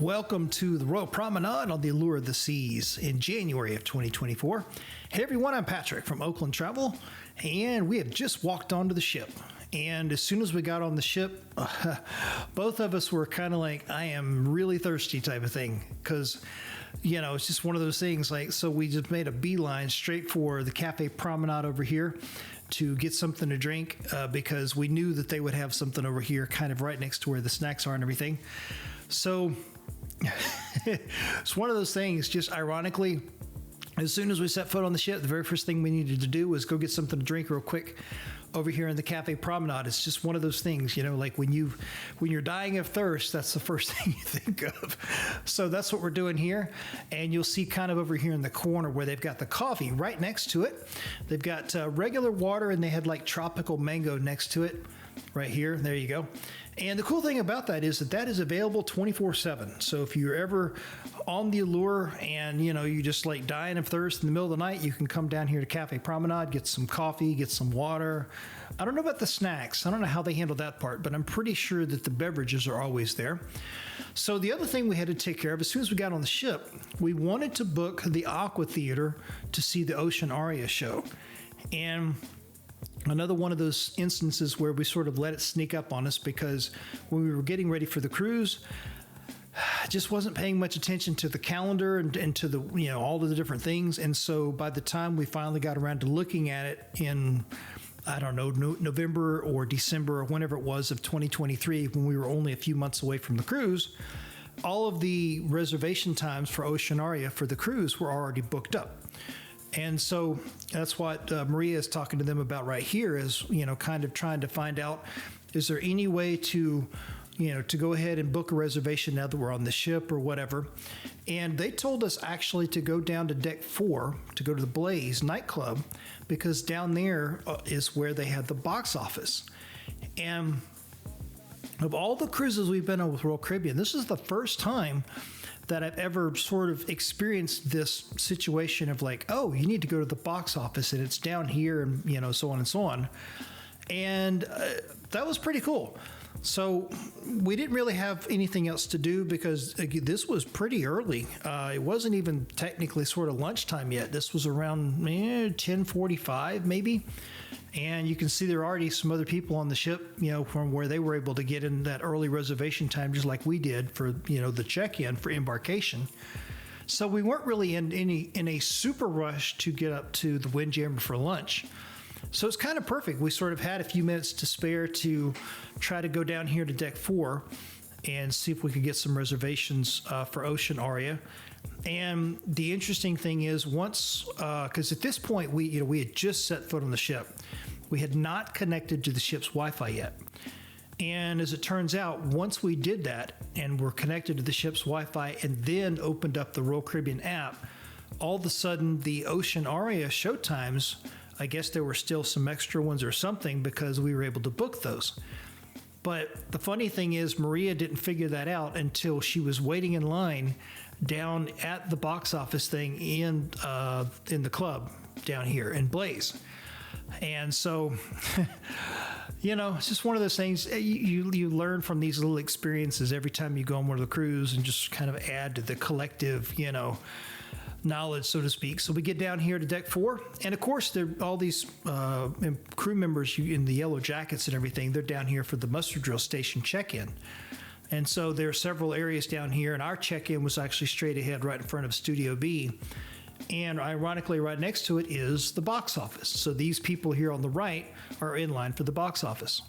Welcome to the Royal Promenade on the Allure of the Seas in January of 2024. Hey everyone, I'm Patrick from Oakland Travel, and we have just walked onto the ship. And as soon as we got on the ship, both of us were kind of like, I am really thirsty type of thing. Because, you know, it's just one of those things like, so we just made a beeline straight for the Cafe Promenade over here to get something to drink because we knew that they would have something over here kind of right next to where the snacks are and everything. So it's one of those things, just ironically, as soon as we set foot on the ship, the very first thing we needed to do was go get something to drink real quick over here in the Cafe Promenade. It's just one of those things, you know, like when you're dying of thirst, that's the first thing you think of. So that's what we're doing here. And you'll see kind of over here in the corner where they've got the coffee right next to it. They've got regular water, and they had like tropical mango next to it right here. There you go. And the cool thing about that is that is available 24/7. So if you're ever on the Allure and, you know, you just like dying of thirst in the middle of the night, you can come down here to Cafe Promenade, get some coffee, get some water. I don't know about the snacks. I don't know how they handle that part, but I'm pretty sure that the beverages are always there. So the other thing we had to take care of, as soon as we got on the ship, we wanted to book the Aqua Theater to see the Ocean Aria show. And another one of those instances where we sort of let it sneak up on us, because when we were getting ready for the cruise, I just wasn't paying much attention to the calendar and to the, you know, all of the different things. And so by the time we finally got around to looking at it in, I don't know, November or December or whenever it was of 2023, when we were only a few months away from the cruise, all of the reservation times for Ocean Aria for the cruise were already booked up. And so that's what Maria is talking to them about right here, is, you know, kind of trying to find out, is there any way to, you know, to go ahead and book a reservation now that we're on the ship or whatever. And they told us actually to go down to deck 4 to go to the Blaze nightclub, because down there is where they had the box office. And of all the cruises we've been on with Royal Caribbean, this is the first time that I've ever sort of experienced this situation of like, oh, you need to go to the box office and it's down here, and, you know, so on and so on. And that was pretty cool. So we didn't really have anything else to do because this was pretty early. It wasn't even technically sort of lunchtime yet. This was around 10:45 maybe. And you can see there are already some other people on the ship, you know, from where they were able to get in that early reservation time, just like we did for, you know, the check-in for Embarkation. So we weren't really in a super rush to get up to the Windjammer for lunch. So it's kind of perfect. We sort of had a few minutes to spare to try to go down here to deck 4 and see if we could get some reservations for Ocean Aria. And the interesting thing is, once, because at this point we had just set foot on the ship, we had not connected to the ship's Wi-Fi yet. And as it turns out, once we did that and were connected to the ship's Wi-Fi and then opened up the Royal Caribbean app, all of a sudden the Ocean Aria showtimes, I guess there were still some extra ones or something, because we were able to book those. But the funny thing is, Maria didn't figure that out until she was waiting in line down at the box office thing in the club down here in Blaze. And so, you know, it's just one of those things you learn from these little experiences every time you go on one of the cruise, and just kind of add to the collective, you know, knowledge, so to speak. So we get down here to deck 4, and of course all these crew members in the yellow jackets and everything, they're down here for the muster drill station check-in. And so there are several areas down here, and our check-in was actually straight ahead right in front of Studio B. And ironically, right next to it is the box office. So these people here on the right are in line for the box office.